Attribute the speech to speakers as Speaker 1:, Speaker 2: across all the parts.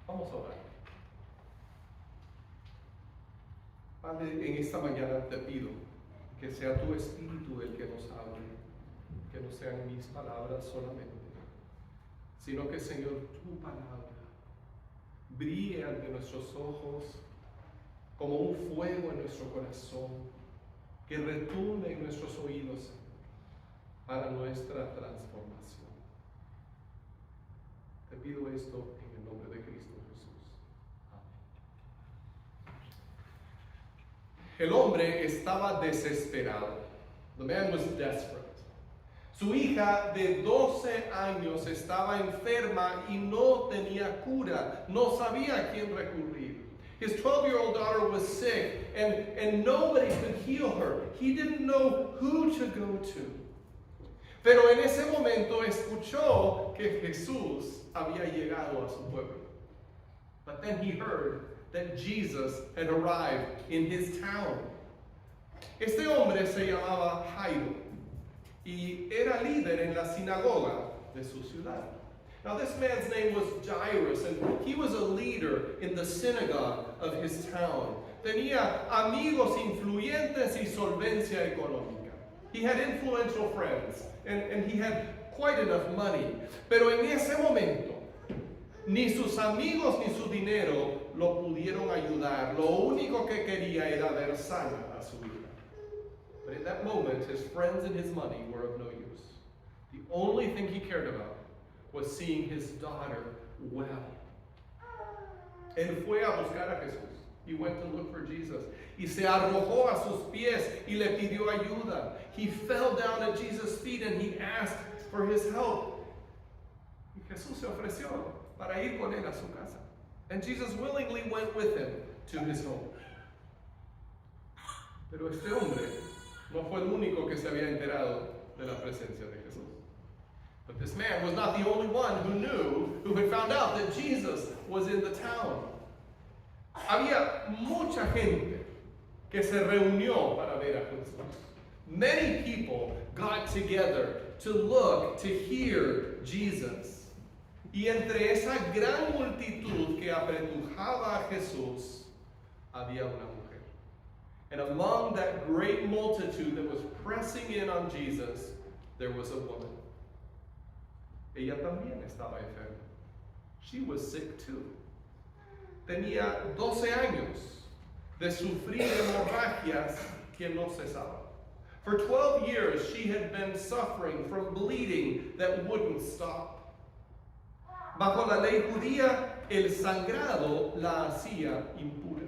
Speaker 1: Vamos a orar. Padre, en esta mañana te pido que sea tu Espíritu el que nos hable, que no sean mis palabras solamente, sino que, Señor, tu palabra brille ante nuestros ojos como un fuego en nuestro corazón, que retumbe en nuestros oídos para nuestra transformación. Te pido esto en el nombre de Cristo Jesús. Amén. El hombre estaba desesperado. The man was desperate. Su hija de 12 años estaba enferma y no tenía cura. No sabía a quién recurrir. His 12-year-old daughter was sick and nobody could heal her. He didn't know who to go to. Pero en ese momento escuchó que Jesús había llegado a su pueblo. But then he heard that Jesus had arrived in his town. Este hombre se llamaba Jairo y era líder en la sinagoga de su ciudad. Now this man's name was Jairus, and he was a leader in the synagogue of his town. Tenía amigos influyentes y solvencia económica. He had influential friends, and he had quite enough money. Pero en ese momento, ni sus amigos ni su dinero lo pudieron ayudar. Lo único que quería era ver sana a su hija. But in that moment, his friends and his money were of no use. The only thing he cared about was seeing his daughter well. Él fue a buscar a Jesús. He went to look for Jesus. Y se arrojó a sus pies y le pidió ayuda. He fell down at Jesus' feet and he asked for his help. Y Jesús se ofreció para ir con él a su casa. And Jesus willingly went with him to his home. Pero este hombre no fue el único que se había enterado de la presencia de Jesús. But this man was not the only one who had found out that Jesus was in the town. Había mucha gente que se reunió para ver a Jesús. Many people got together to look, to hear Jesus. Y entre esa gran multitud que apretujaba a Jesús, había una mujer. And among that great multitude that was pressing in on Jesus, there was a woman. Ella también estaba enferma. She was sick too. Tenía 12 años de sufrir hemorragias que no cesaban. For 12 years, she had been suffering from bleeding that wouldn't stop. Bajo la ley judía, el sangrado la hacía impura.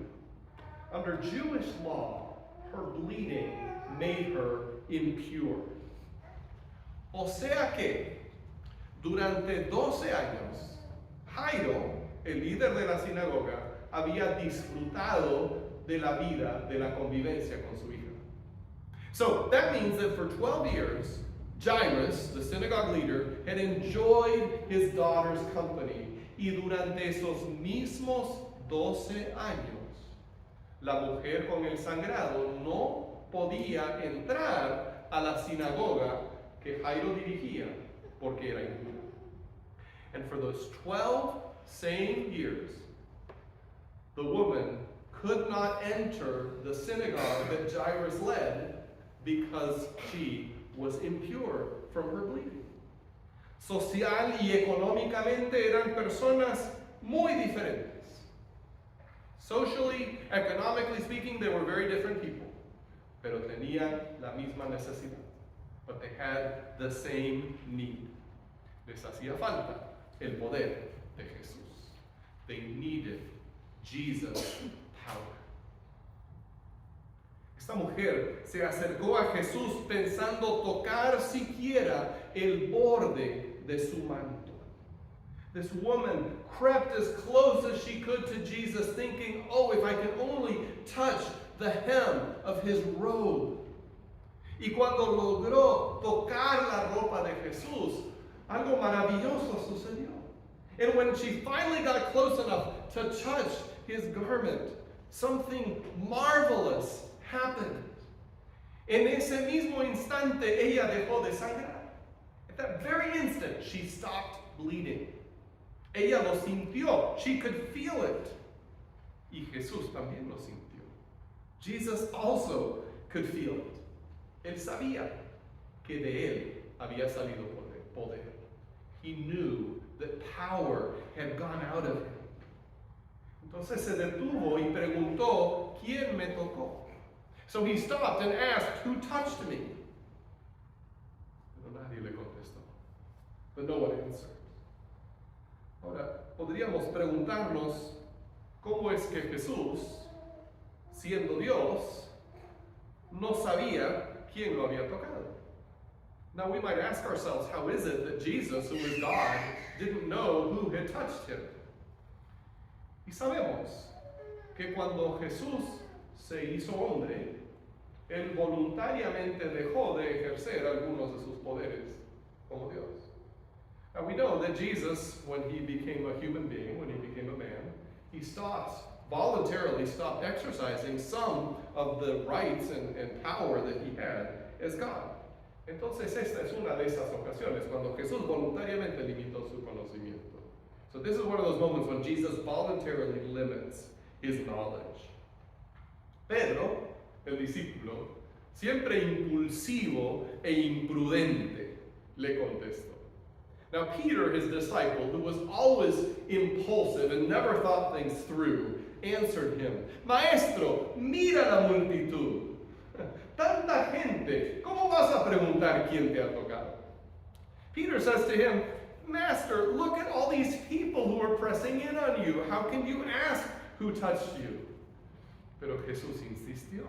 Speaker 1: Under Jewish law, her bleeding made her impure. O sea que, durante 12 años, Jairo, el líder de la sinagoga, había disfrutado de la vida, de la convivencia con su hija. So that means that for 12 years, Jairus, the synagogue leader, had enjoyed his daughter's company. Y durante esos mismos 12 años, la mujer con el sangrado no podía entrar a la sinagoga que Jairo dirigía porque era impura. And for those 12 same years, the woman could not enter the synagogue that Jairus led because she was impure from her bleeding. Social y económicamente eran personas muy diferentes. Socially, economically speaking, they were very different people, pero tenían la misma necesidad. But they had the same need. Les hacía falta el poder de Jesús. They needed Jesus' power. Esta mujer se acercó a Jesús pensando tocar siquiera el borde de su manto. This woman crept as close as she could to Jesus, thinking, oh, if I can only touch the hem of his robe. Y cuando logró tocar la ropa de Jesús, algo maravilloso sucedió. And when she finally got close enough to touch his garment, something marvelous happened. En ese mismo instante, ella dejó de sangrar. At that very instant, she stopped bleeding. Ella lo sintió. She could feel it. Y Jesús también lo sintió. Jesus also could feel it. Él sabía que de él había salido poder. He knew that power had gone out of him. Entonces se detuvo y preguntó, ¿quién me tocó? So he stopped and asked, who touched me? Pero nadie le contestó. But no one answered. Ahora, podríamos preguntarnos, ¿cómo es que Jesús, siendo Dios, no sabía quién lo había tocado? Now we might ask ourselves, how is it that Jesus, who is God, didn't know who had touched him? Y sabemos que cuando Jesús se hizo hombre, él voluntariamente dejó de ejercer algunos de sus poderes como Dios. Now we know that Jesus, when he became a human being, when he became a man, he voluntarily stopped exercising some of the rights and power that he had as God. Entonces esta es una de esas ocasiones cuando Jesús voluntariamente limitó su conocimiento. So this is one of those moments when Jesus voluntarily limits his knowledge. Pedro, el discípulo, siempre impulsivo e imprudente, le contestó. Now Peter, his disciple, who was always impulsive and never thought things through, answered him, Maestro, mira la multitud. Tanta gente, ¿cómo vas a preguntar quién te ha tocado? Peter says to him, Master, look at all these people who are pressing in on you. How can you ask who touched you? Pero Jesús insistió.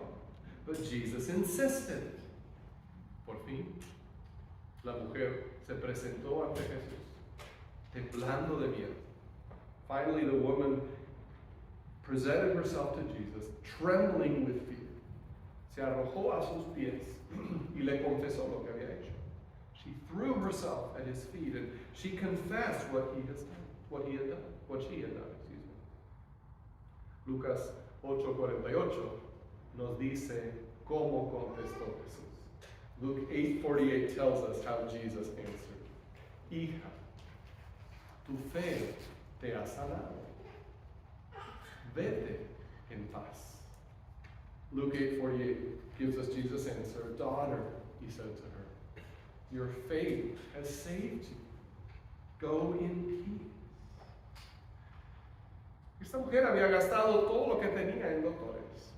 Speaker 1: But Jesus insisted. Por fin, la mujer se presentó ante Jesús, temblando de miedo. Finally, the woman presented herself to Jesus, trembling with fear. Se arrojó a sus pies y le confesó lo que había hecho. She threw herself at his feet and she confessed what she had done. Lucas 8:48 nos dice cómo contestó Jesús. Luke 8:48 tells us how Jesus answered. Hija, tu fe te ha sanado. Vete en paz. Luke 8:48 gives us Jesus' answer. Daughter, he said to her, your faith has saved you. Go in peace. Esta mujer había gastado todo lo que tenía en doctores.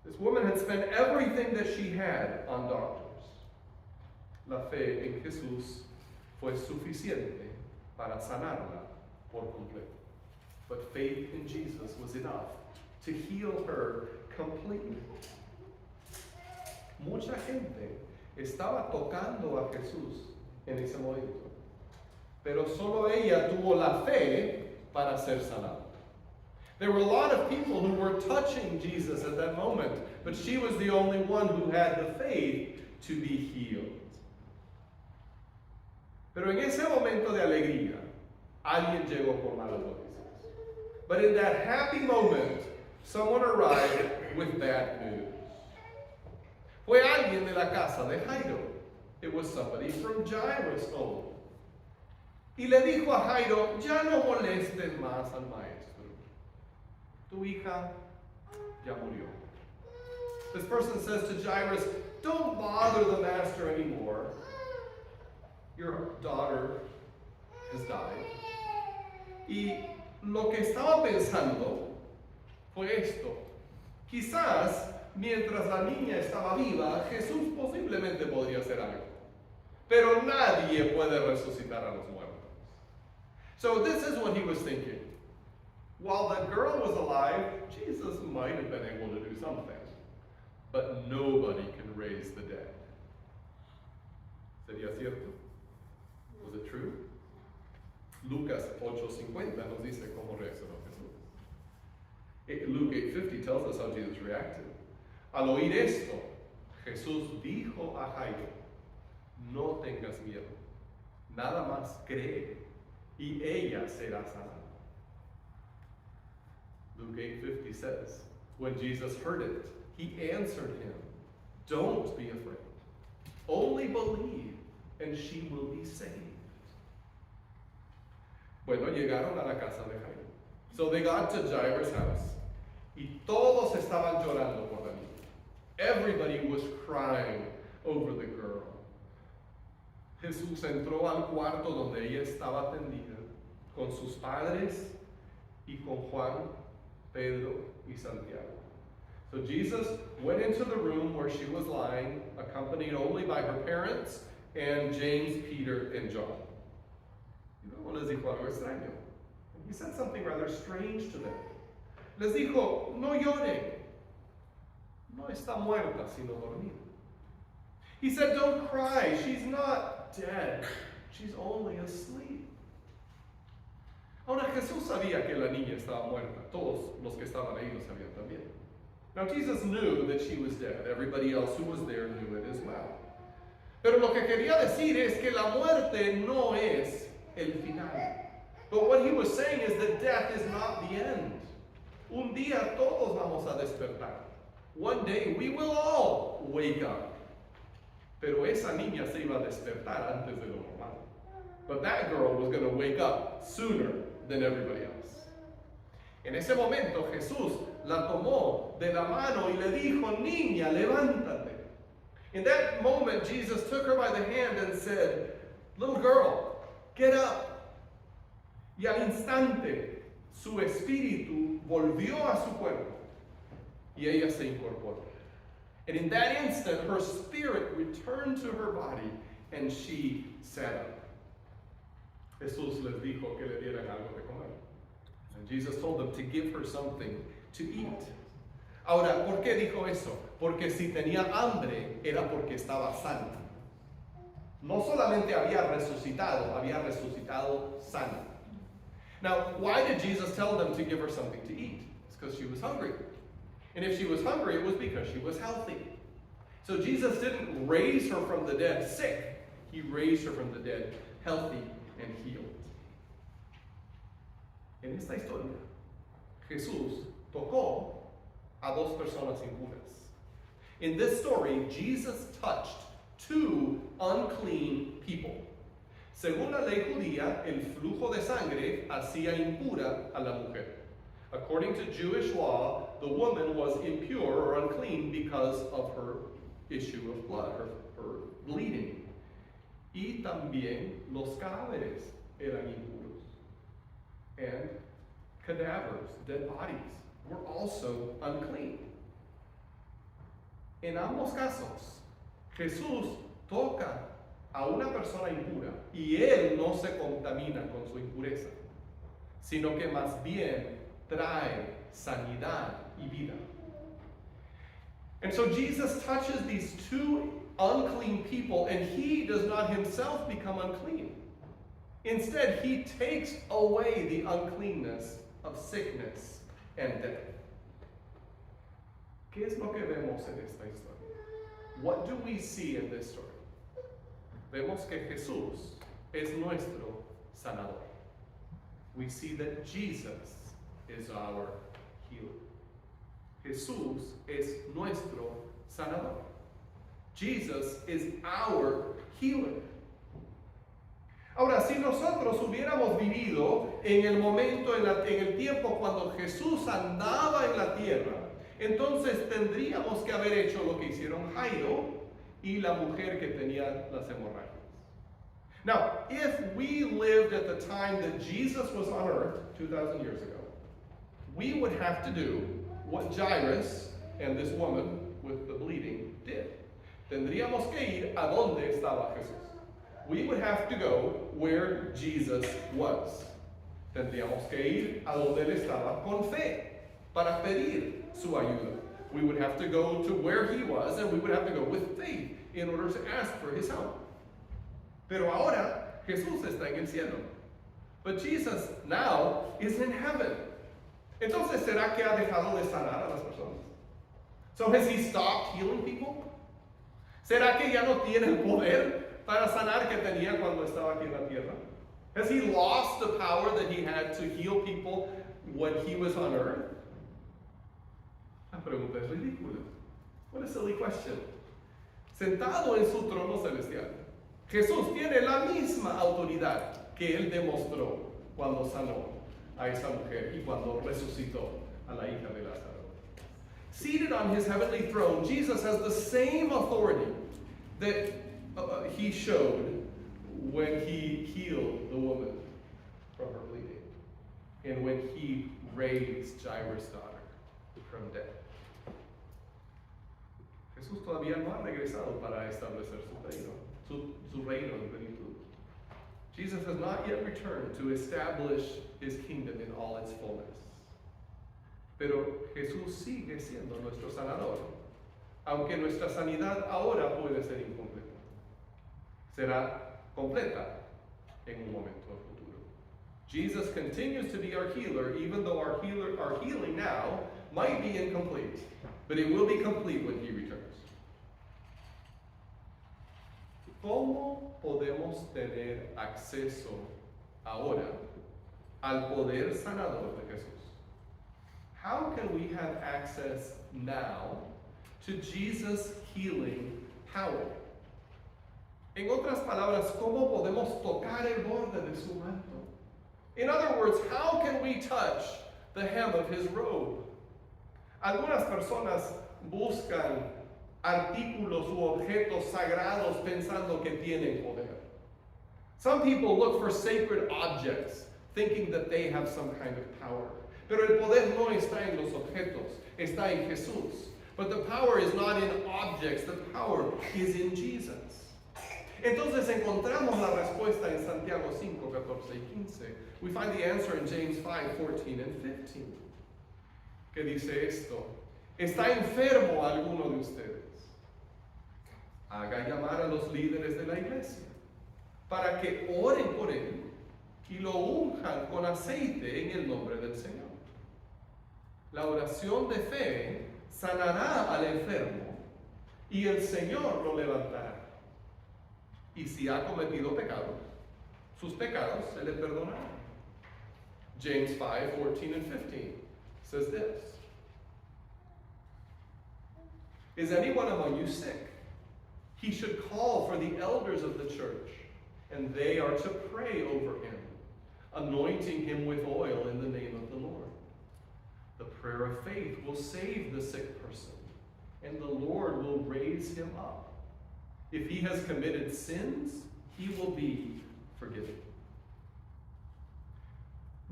Speaker 1: This woman had spent everything that she had on doctors. La fe en Jesús fue suficiente para sanarla por completo. But faith in Jesus was enough to heal her completely. Mucha gente estaba tocando a Jesús en ese momento, pero solo ella tuvo la fe para ser sanada. There were a lot of people who were touching Jesus at that moment, but she was the only one who had the faith to be healed. Pero en ese momento de alegría, alguien llegó con malas noticias. But in that happy moment, someone arrived with bad news. Fue alguien de la casa de Jairo. It was somebody from Jairus' home. Y le dijo a Jairo, ya no molestes más al maestro. Tu hija ya murió. This person says to Jairus, don't bother the master anymore. Your daughter has died. Y lo que estaba pensando fue esto. Quizás, mientras la niña estaba viva, Jesús posiblemente podría hacer algo. Pero nadie puede resucitar a los muertos. So this is what he was thinking. While the girl was alive, Jesus might have been able to do something. But nobody can raise the dead. ¿Sería cierto? Was it true? Lucas 8:50 nos dice cómo reaccionó Jesús. Luke 8:50 tells us how Jesus reacted. Al oír esto, Jesús dijo a Jairo, no tengas miedo, nada más cree y ella será sanada. Luke 8:50 says, when Jesus heard it, he answered him, don't be afraid, only believe and she will be saved. Bueno, llegaron a la casa de Jairo. So they got to Jairus' house. Y todos estaban llorando por la niña. Everybody was crying over the girl. Jesús entró al cuarto donde ella estaba tendida con sus padres y con Juan, Pedro y Santiago. So Jesus went into the room where she was lying, accompanied only by her parents and James, Peter, and John. Y luego les dijo algo extraño. He said something rather strange to them. Les dijo, no lloren. No está muerta, sino dormida. He said, don't cry. She's not dead. She's only asleep. Ahora Jesús sabía que la niña estaba muerta. Todos los que estaban ahí lo sabían también. Now Jesus knew that she was dead. Everybody else who was there knew it as well. Pero lo que quería decir es que la muerte no es el final. But what he was saying is that death is not the end. Un día todos vamos a despertar. One day we will all wake up. Pero esa niña se iba a despertar antes de lo normal. But that girl was going to wake up sooner than everybody else. En ese momento Jesús la tomó de la mano y le dijo, niña, levántate. In that moment Jesus took her by the hand and said, little girl, get up. Y al instante su espíritu volvió a su cuerpo y ella se incorporó. And in that instant her spirit returned to her body and she sat up. Jesús les dijo que le dieran algo de comer. And Jesus told them to give her something to eat. Ahora, ¿por qué dijo eso? Porque si tenía hambre era porque estaba sana. No solamente había resucitado sana. Now, why did Jesus tell them to give her something to eat? It's because she was hungry. And if she was hungry, it was because she was healthy. So Jesus didn't raise her from the dead sick. He raised her from the dead healthy and healed. En esta historia, Jesús tocó a dos personas impuras. In this story, Jesus touched two unclean people. Según la ley judía, el flujo de sangre hacía impura a la mujer. According to Jewish law, the woman was impure or unclean because of her issue of blood, her bleeding. Y también los cadáveres eran impuros. And cadavers, dead bodies, were also unclean. En ambos casos, Jesús toca a una persona impura y él no se contamina con su impureza, sino que más bien trae sanidad y vida. And so Jesus touches these two unclean people and he does not himself become unclean. Instead, he takes away the uncleanness of sickness and death. ¿Qué es lo que vemos en esta historia? What do we see in this story? Vemos que Jesús es nuestro sanador. We see that Jesus is our healer. Jesús es nuestro sanador. Jesus is our healer. Ahora, si nosotros hubiéramos vivido en el momento, en el tiempo cuando Jesús andaba en la tierra, entonces tendríamos que haber hecho lo que hicieron Jairo y la mujer que tenía las hemorragias. Now, if we lived at the time that Jesus was on earth 2,000 years ago, we would have to do what Jairus and this woman with the bleeding did. Tendríamos que ir a donde estaba Jesús. We would have to go where Jesus was. Tendríamos que ir a donde él estaba con fe para pedir su ayuda. We would have to go to where he was and we would have to go with faith in order to ask for his help. Pero ahora Jesús está en el cielo. But Jesus now is in heaven. Entonces, ¿será que ha dejado de sanar a las personas? So has he stopped healing people? ¿Será que ya no tiene el poder para sanar que tenía cuando estaba aquí en la tierra? Has he lost the power that he had to heal people when he was on earth? La pregunta es ridícula. What a silly question. Sentado en su trono celestial, Jesús tiene la misma autoridad que él demostró cuando sanó a esa mujer y cuando resucitó a la hija de Lázaro. Seated on his heavenly throne, Jesus has the same authority that he showed when he healed the woman from her bleeding and when he raised Jairus' daughter from death. Jesús todavía no ha regresado para establecer su reino en plenitud. Jesus has not yet returned to establish his kingdom in all its fullness. Pero Jesús sigue siendo nuestro sanador, aunque nuestra sanidad ahora puede ser incompleta. Será completa en un momento futuro. Jesus continues to be our healer, even though our healing now might be incomplete, but it will be complete when he returns. ¿Cómo podemos tener acceso ahora al poder sanador de Jesús? How can we have access now to Jesus' healing power? En otras palabras, ¿cómo podemos tocar el borde de su manto? In other words, how can we touch the hem of his robe? Algunas personas buscan artículos u objetos sagrados pensando que tienen poder. Some people look for sacred objects thinking that they have some kind of power. Pero el poder no está en los objetos, está en Jesús. But the power is not in objects, the power is in Jesus. Entonces encontramos la respuesta en Santiago 5, 14 y 15. We find the answer in James 5, 14 and 15. Que dice esto: ¿Está enfermo alguno de ustedes? Haga llamar a los líderes de la iglesia para que oren por él y lo unjan con aceite en el nombre del Señor. La oración de fe sanará al enfermo y el Señor lo levantará. Y si ha cometido pecados, sus pecados se le perdonarán. James 5, 14 and 15 says this: Is anyone among you sick? He should call for the elders of the church, and they are to pray over him, anointing him with oil in the name of the Lord. The prayer of faith will save the sick person, and the Lord will raise him up. If he has committed sins, he will be forgiven.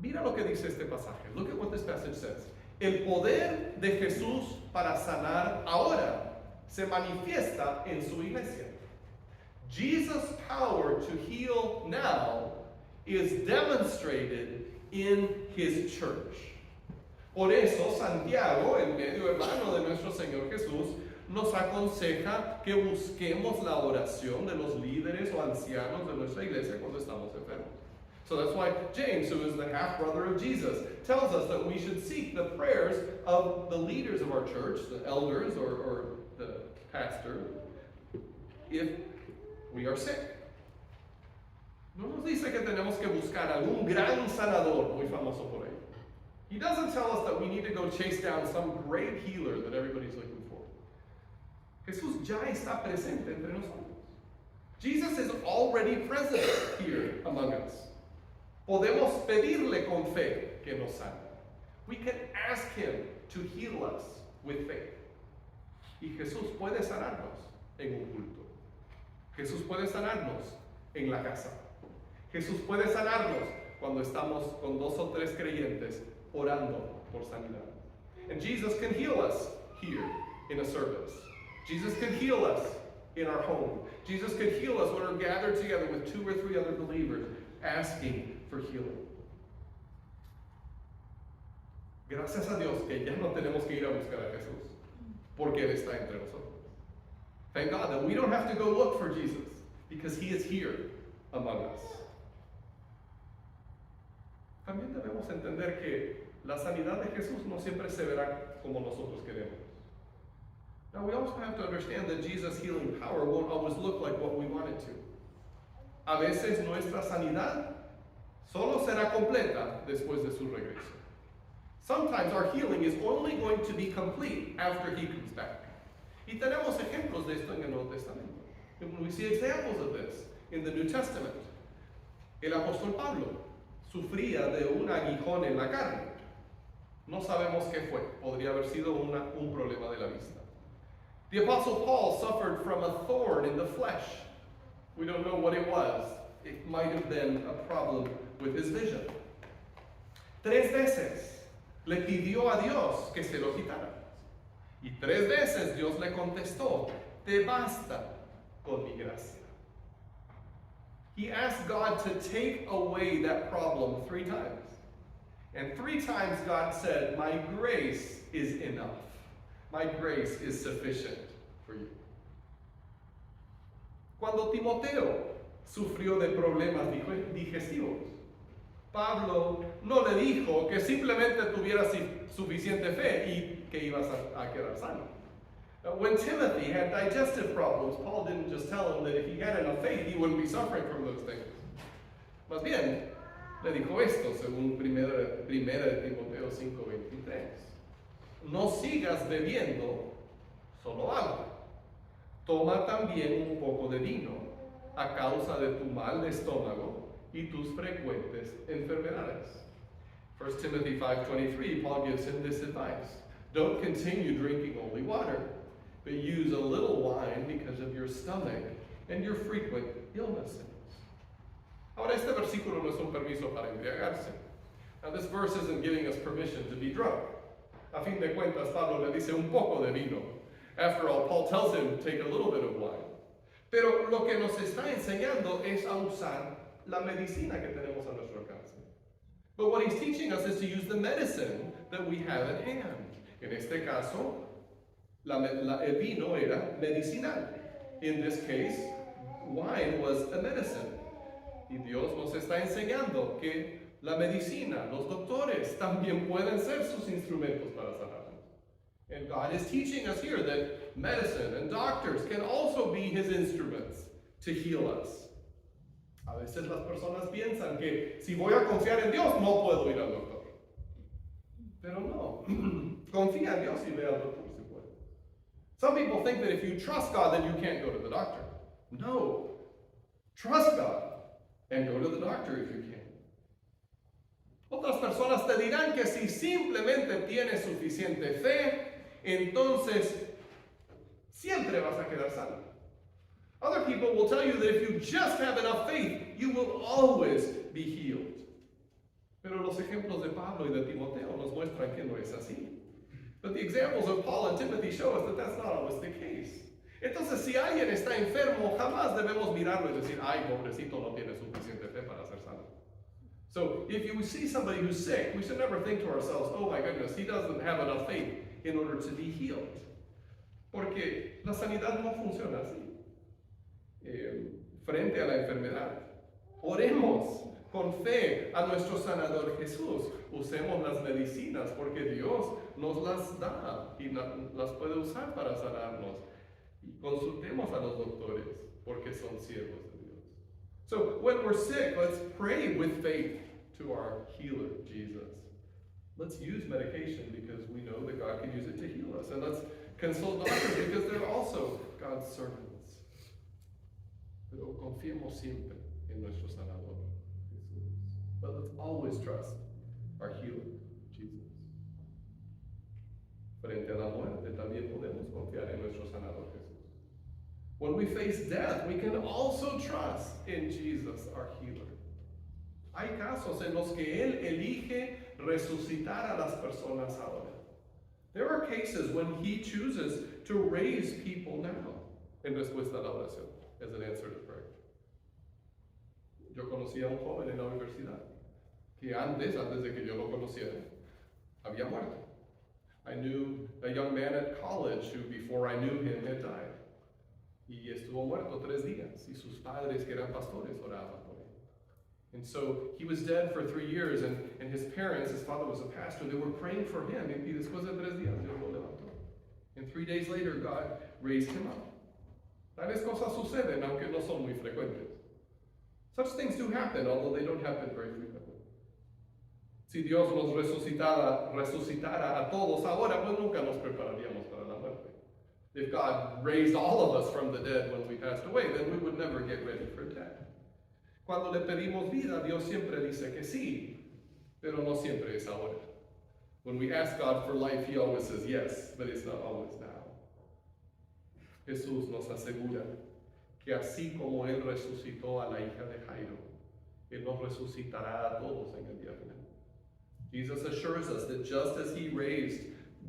Speaker 1: Mira lo que dice este pasaje. Look at what this passage says. El poder de Jesús para sanar ahora se manifiesta en su iglesia. Jesus' power to heal now is demonstrated in his church. Por eso Santiago, el medio hermano de nuestro Señor Jesús, nos aconseja que busquemos la oración de los líderes o ancianos de nuestra iglesia cuando estamos enfermos. So that's why James, who is the half-brother of Jesus, tells us that we should seek the prayers of the leaders of our church, the elders or the pastor, if we are sick. No nos dice que tenemos que buscar algún gran sanador muy famoso por ahí. He doesn't tell us that we need to go chase down some great healer that everybody's looking for. Jesús ya está presente entre nosotros. Jesus is already present here among us. Podemos pedirle con fe que nos sane. We can ask him to heal us with faith. Y Jesús puede sanarnos en un culto. Jesús puede sanarnos en la casa. Jesús puede sanarnos cuando estamos con 2 o 3 creyentes orando por sanidad. And Jesus can heal us here in a service. Jesus can heal us in our home. Jesus can heal us when we're gathered together with 2 or 3 other believers asking for healing. Gracias a Dios que ya no tenemos que ir a buscar a Jesús, porque Él está entre nosotros. Thank God that we don't have to go look for Jesus, because He is here among us. También debemos entender que la sanidad de Jesús no siempre se verá como nosotros queremos. Now we also have to understand that Jesus' healing power won't always look like what we want it to. A veces nuestra sanidad solo será completa después de su regreso. Sometimes our healing is only going to be complete after He comes back. Y tenemos ejemplos de esto en el Nuevo Testamento. And we see examples of this in the New Testament. El apóstol Pablo, sufría de un aguijón en la carne. No sabemos qué fue. Podría haber sido un problema de la vista. The Apostle Paul suffered from a thorn in the flesh. We don't know what it was. It might have been a problem with his vision. 3 veces le pidió a Dios que se lo quitara. Y 3 veces Dios le contestó, te basta con mi gracia. He asked God to take away that problem 3 times. And 3 times God said, my grace is enough. My grace is sufficient for you. Cuando Timoteo sufrió de problemas digestivos, Pablo no le dijo que simplemente tuviera suficiente fe y que ibas a quedar sano. When Timothy had digestive problems, Paul didn't just tell him that if he had enough faith, he wouldn't be suffering from those things. Más bien, le dijo esto, según primera de Timoteo 5:23. No sigas bebiendo solo agua. Toma también un poco de vino, a causa de tu mal de estómago y tus frecuentes enfermedades. 1 Timothy 5:23, Paul gives him this advice. Don't continue drinking only water, but use a little wine because of your stomach and your frequent illnesses. Ahora, este versículo no es un permiso para embriagarse. Now, this verse isn't giving us permission to be drunk. A fin de cuentas, Pablo le dice un poco de vino. After all, Paul tells him, take a little bit of wine. Pero lo que nos está enseñando es a usar la medicina que tenemos a nuestro alcance. But what he's teaching us is to use the medicine that we have at hand. En este caso, el vino era medicinal. In this case, wine was a medicine. Y Dios nos está enseñando que la medicina, los doctores, también pueden ser sus instrumentos para sanarnos. And God is teaching us here that medicine and doctors can also be his instruments to heal us. A veces las personas piensan que si voy a confiar en Dios, no puedo ir al doctor. Pero no. Confía en Dios y ve al doctor si puede. Some people think that if you trust God, then you can't go to the doctor. No. Trust God and go to the doctor if you can. Otras personas te dirán que si simplemente tienes suficiente fe, entonces siempre vas a quedar sano. Other people will tell you that if you just have enough faith, you will always be healed. Pero los ejemplos de Pablo y de Timoteo nos muestran que no es así. But the examples of Paul and Timothy show us that that's not always the case. Entonces, si alguien está enfermo, jamás debemos mirarlo y decir, ay, pobrecito, no tiene suficiente fe para ser sano. So, if you see somebody who's sick, we should never think to ourselves, oh my goodness, he doesn't have enough faith in order to be healed. Porque la sanidad no funciona así. Frente a la enfermedad, oremos con fe a nuestro sanador Jesús. Usemos las medicinas porque Dios nos las da y las puede usar para sanarnos. Y consultemos a los doctores porque son siervos de Dios. So when we're sick, let's pray with faith to our healer, Jesus. Let's use medication because we know that God can use it to heal us. And let's consult doctors because they're also God's servants. Pero confiemos siempre en nuestro sanador, Jesús. But let's always trust our healer, Jesus. Frente a la muerte también podemos confiar en nuestro sanador, Jesús. When we face death, we can also trust in Jesus, our healer. Hay casos en los que Él elige resucitar a las personas ahora. There are cases when He chooses to raise people now en respuesta a la oración, as an answer to prayer. Yo conocí a un joven en la universidad que antes de que yo lo conociera, había muerto. I knew a young man at college who, before I knew him, had died. Y estuvo muerto 3 días, y sus padres, que eran pastores, oraban por él. And so he was dead for 3 years, and his parents, his father was a pastor, they were praying for him, y después de 3 días, Dios lo levantó. And 3 days later, God raised him up. Tales cosas suceden, aunque no son muy frecuentes. Such things do happen, although they don't happen very frequently. Si Dios nos resucitara a todos ahora, pues nunca nos prepararíamos para la muerte. If God raised all of us from the dead when we passed away, then we would never get ready for death. Cuando le pedimos vida, Dios siempre dice que sí, pero no siempre es ahora. When we ask God for life, He always says yes, but it's not always now. Jesús nos asegura que así como Él resucitó a la hija de Jairo, Él nos resucitará a todos en el día final. Jesus assures us that just as He raised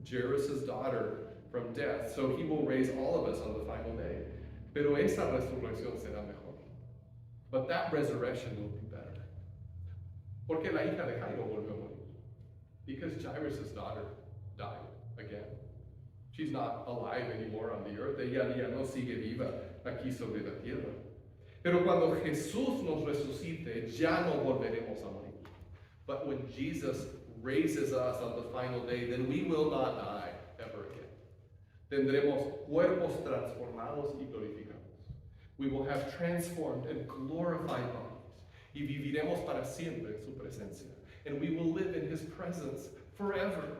Speaker 1: Jairus' daughter from death, so He will raise all of us on the final day. Pero esa resurrección será mejor. But that resurrection will be better. Porque la hija de Jairo volvió a morir. Because Jairus' daughter died again. She's not alive anymore on the earth. Ella ya no sigue viva aquí sobre la tierra. Pero cuando Jesús nos resucite, ya no volveremos a morir. But when Jesus raises us on the final day, then we will not die ever again. Tendremos cuerpos transformados y glorificados. We will have transformed and glorified bodies. Y viviremos para siempre en su presencia. And we will live in His presence forever.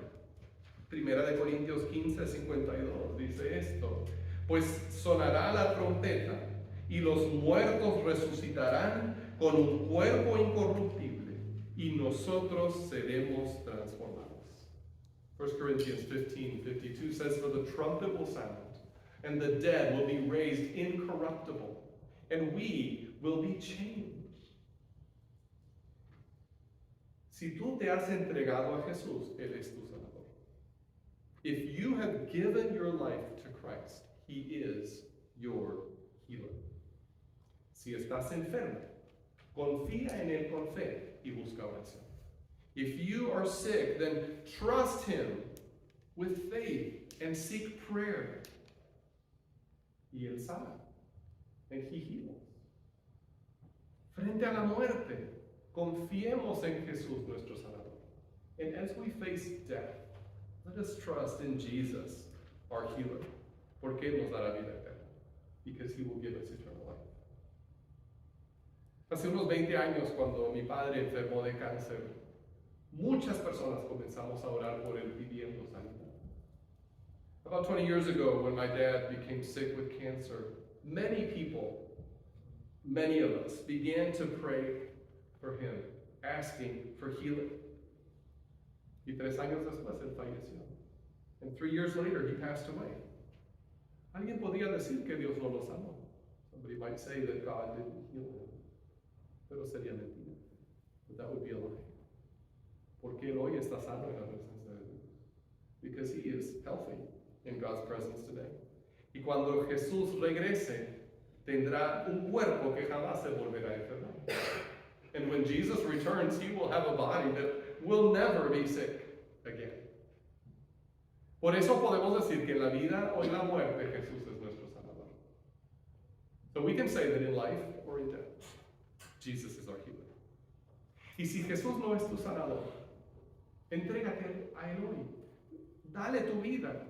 Speaker 1: Primera de Corintios 15:52 dice esto: pues sonará la trompeta y los muertos resucitarán con un cuerpo incorruptible y nosotros seremos transformados. 1 Corinthians 15:52 says, for the trumpet will sound and the dead will be raised incorruptible and we will be changed. Si tú te has entregado a Jesús, Él es tu sanador. If you have given your life to Christ, He is your healer. Si estás enfermo, confía en Él con fe y busca oración. If you are sick, then trust Him with faith and seek prayer. Y Él sana, and He heals. Frente a la muerte, confiemos en Jesús, nuestro sanador. And as we face death, let us trust in Jesus, our healer, porque Él nos dará vida eterna, because He will give us eternal life. Hace unos 20 años, cuando mi padre enfermó de cáncer, muchas personas comenzamos a orar por Él pidiendo sanidad. About 20 years ago, when my dad became sick with cancer, many people, many of us, began to pray for him, asking for healing. Y 3 años después, él falleció. And 3 years later, he passed away. Alguien podría decir que Dios no lo sanó. Somebody might say that God didn't heal him. Pero sería mentira. But that would be a lie. Porque él hoy está sano en la presencia de Dios. Because he is healthy in God's presence today. Y cuando Jesús regrese, tendrá un cuerpo que jamás se volverá a enfermar. And when Jesus returns, He will have a body that will never be sick again. Por eso podemos decir que en la vida o en la muerte Jesús es nuestro sanador. So we can say that in life or in death, Jesus is our healer. Y si Jesús no es tu sanador, entrégate a Él hoy. Dale tu vida.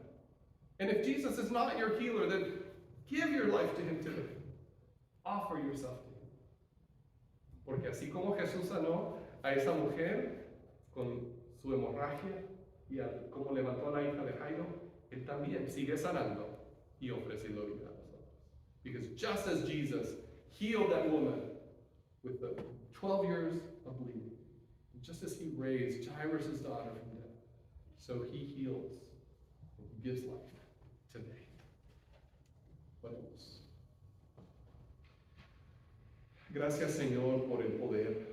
Speaker 1: And if Jesus is not your healer, then give your life to Him today. Offer yourself to Him. Porque así como Jesús sanó a esa mujer con su hemorragia y como levantó a la hija de Jairo, Él también sigue sanando y ofreciendo vida a nosotros. Because just as Jesus healed that woman with the 12 years of bleeding, just as He raised Jairus' daughter from death, so He heals and He gives life today. Oremos. Gracias, Señor, por el poder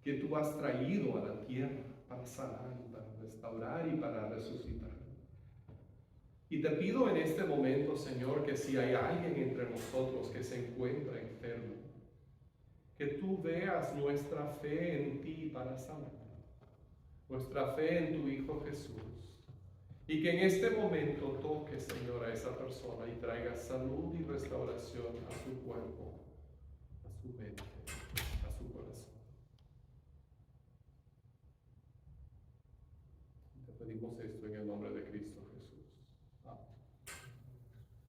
Speaker 1: que Tú has traído a la tierra para sanar, para restaurar y para resucitar. Y te pido en este momento, Señor, que si hay alguien entre nosotros que se encuentra enfermo, que Tú veas nuestra fe en Ti para sanar, nuestra fe en Tu Hijo Jesús, y que en este momento toques, Señor, a esa persona y traiga salud y restauración a su cuerpo, a su mente.